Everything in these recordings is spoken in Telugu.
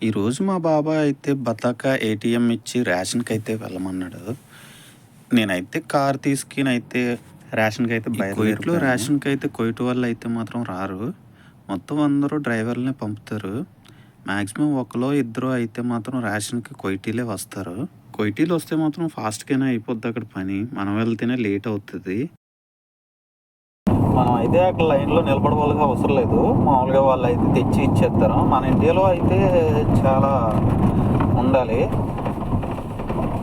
ఈరోజు మా బాబాయ్ అయితే బతాక ఏటీఎం ఇచ్చి రేషన్కి అయితే వెళ్ళమన్నాడు. నేనైతే కార్ తీసుకుని అయితే రేషన్కి అయితే కువైట్లో రేషన్కి అయితే కువైట్ వాళ్ళు అయితే మాత్రం రారు. మొత్తం అందరూ డ్రైవర్లనే పంపుతారు. మ్యాక్సిమం ఒకలో ఇద్దరు అయితే మాత్రం రేషన్కి కువైటీలే వస్తారు. కువైటీలు వస్తే మాత్రం ఫాస్ట్గానే అయిపోద్ది అక్కడ పని. మనం వెళ్తేనే లేట్ అవుతుంది. మనం అయితే అక్కడ లైన్లో నిలబడవలసిన అవసరం లేదు. మామూలుగా వాళ్ళు అయితే తెచ్చి ఇచ్చేస్తారు. మన ఇండియాలో అయితే చాలా ఉండాలి.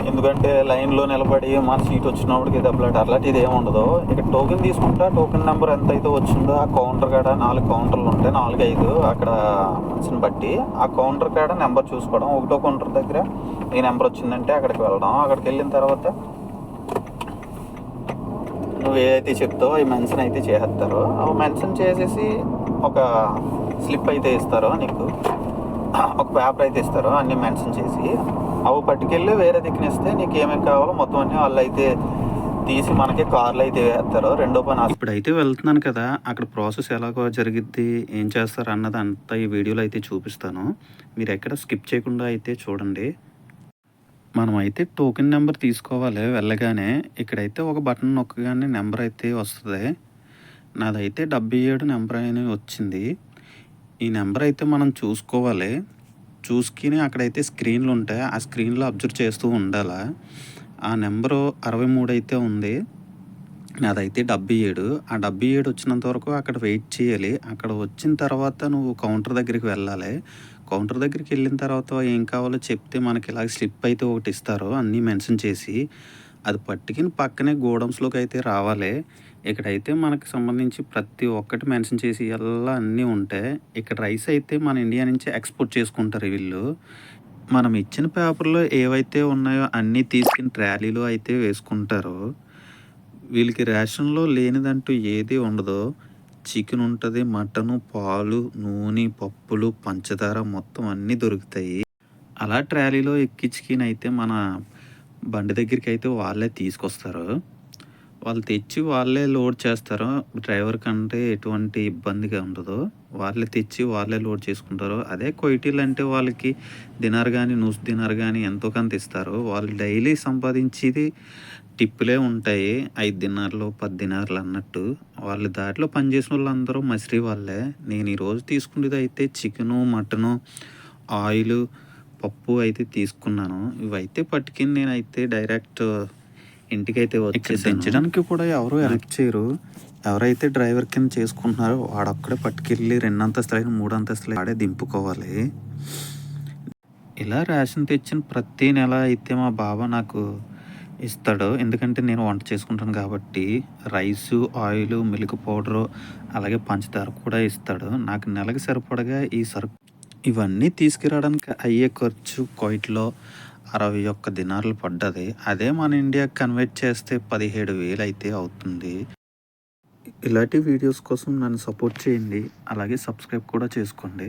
ఎందుకంటే లైన్లో నిలబడి మన సీట్ వచ్చినప్పటికి దెబ్బలాట అట్లాంటిది ఏమి ఉండదు. ఇక్కడ టోకెన్ తీసుకుంటా టోకెన్ నెంబర్ ఎంత అయితే వచ్చిందో ఆ కౌంటర్ కాడ 4 కౌంటర్లు ఉంటాయి, 4-5 అక్కడ మనిషిని బట్టి ఆ కౌంటర్ కాడ నెంబర్ చూసుకోవడం. ఒకటో కౌంటర్ దగ్గర ఈ నెంబర్ వచ్చిందంటే అక్కడికి వెళ్ళడం. అక్కడికి వెళ్ళిన తర్వాత నువ్వు ఏదైతే చెప్తావో అవి మెన్షన్ అయితే చేసేస్తారు. అవి మెన్షన్ చేసేసి ఒక స్లిప్ అయితే ఇస్తారు నీకు, ఒక పేపర్ అయితే ఇస్తారు అన్నీ మెన్షన్ చేసి. అవి పట్టుకెళ్ళి వేరే దిక్కునిస్తే నీకు ఏమేమి కావాలో మొత్తం అన్నీ వాళ్ళు అయితే తీసి మనకి కార్లు అయితే వేస్తారు. రెండో పని ఇప్పుడైతే వెళ్తున్నాను కదా, అక్కడ ప్రాసెస్ ఎలాగో జరిగిద్ది, ఏం చేస్తారు అన్నది అంతా ఈ వీడియోలో అయితే చూపిస్తాను. మీరు ఎక్కడ స్కిప్ చేయకుండా అయితే చూడండి. మనం అయితే టోకెన్ నెంబర్ తీసుకోవాలి. వెళ్ళగానే ఇక్కడైతే ఒక బటన్ నొక్కగానే నెంబర్ అయితే వస్తుంది. నాదైతే 77 నెంబర్ అని వచ్చింది. ఈ నెంబర్ అయితే మనం చూసుకోవాలి. చూసుకుని అక్కడైతే స్క్రీన్లు ఉంటాయి, ఆ స్క్రీన్లో అబ్జర్వ్ చేస్తూ ఉండాలి. ఆ నెంబరు 63 అయితే ఉంది. నాదైతే 77. ఆ 77 వచ్చినంత వరకు అక్కడ వెయిట్ చేయాలి. అక్కడ వచ్చిన తర్వాత నువ్వు కౌంటర్ దగ్గరికి వెళ్ళాలి. కౌంటర్ దగ్గరికి వెళ్ళిన తర్వాత ఏం కావాలో చెప్తే మనకి ఇలాగ స్లిప్ అయితే ఒకటి ఇస్తారు అన్నీ మెన్షన్ చేసి. అది పట్టుకుని పక్కనే గోడౌన్స్లోకి అయితే రావాలి. ఇక్కడైతే మనకు సంబంధించి ప్రతి ఒక్కటి మెన్షన్ చేసి ఎలా అన్నీ ఉంటాయి. ఇక్కడ రైస్ అయితే మన ఇండియా నుంచి ఎక్స్పోర్ట్ చేసుకుంటారు వీళ్ళు. మనం ఇచ్చిన పేపర్లో ఏవైతే ఉన్నాయో అన్నీ తీసుకుని ట్రాలీలో అయితే వేసుకుంటారు. వీళ్ళకి రేషన్లో లేనిదంటూ ఏది ఉండదు. చికెన్ ఉంటుంది, మటను, పాలు, నూనె, పప్పులు, పంచదార మొత్తం అన్నీ దొరుకుతాయి. అలా ట్రాలీలో ఎక్కించుకుని అయితే మన బండి దగ్గరికి అయితే వాళ్ళే తీసుకొస్తారు. వాళ్ళు తెచ్చి వాళ్ళే లోడ్ చేస్తారు. డ్రైవర్ కంటే ఎటువంటి ఇబ్బందిగా ఉండదు. వాళ్ళే తెచ్చి వాళ్ళే లోడ్ చేసుకుంటారు. అదే కువైటీలు అంటే వాళ్ళకి దినార్ కానీ నూస్ దినార్ కానీ ఎంతో కొంత ఇస్తారు. వాళ్ళు డైలీ సంపాదించేది టిప్పులే ఉంటాయి. 5 దినార్లు 10 దినార్లు అన్నట్టు. వాళ్ళు దాంట్లో పనిచేసిన వాళ్ళందరూ మసిరి వాళ్ళే. నేను ఈరోజు తీసుకునేది అయితే చికెను, మటను, ఆయిలు, పప్పు అయితే తీసుకున్నాను. ఇవైతే పట్టుకుని నేనైతే డైరెక్ట్ ఇంటికైతే వచ్చేసి దించడానికి కూడా ఎవరు హెల్ప్ చేయరు. ఎవరైతే డ్రైవర్ కింద చేసుకుంటున్నారో వాడొక్కడే పట్టుకెళ్ళి 2 అంతస్తులైన 3 అంతస్తులు ఆడే దింపుకోవాలి. ఇలా రేషన్ తెచ్చిన ప్రతి నెల అయితే మా బావ నాకు ఇస్తాడు. ఎందుకంటే నేను వంట చేసుకుంటాను కాబట్టి రైసు, ఆయిలు, మిల్క్ పౌడరు అలాగే పంచదార కూడా ఇస్తాడు. నాకు నెలకి సరిపడగా ఈ సరుకు ఇవన్నీ తీసుకురావడానికి అయ్యే ఖర్చు కువైట్లో 61 దినార్లు పడ్డది. అదే మన ఇండియాకి కన్వర్ట్ చేస్తే 17,000 అయితే అవుతుంది. ఇలాంటి వీడియోస్ కోసం నన్ను సపోర్ట్ చేయండి. అలాగే సబ్స్క్రైబ్ కూడా చేసుకోండి.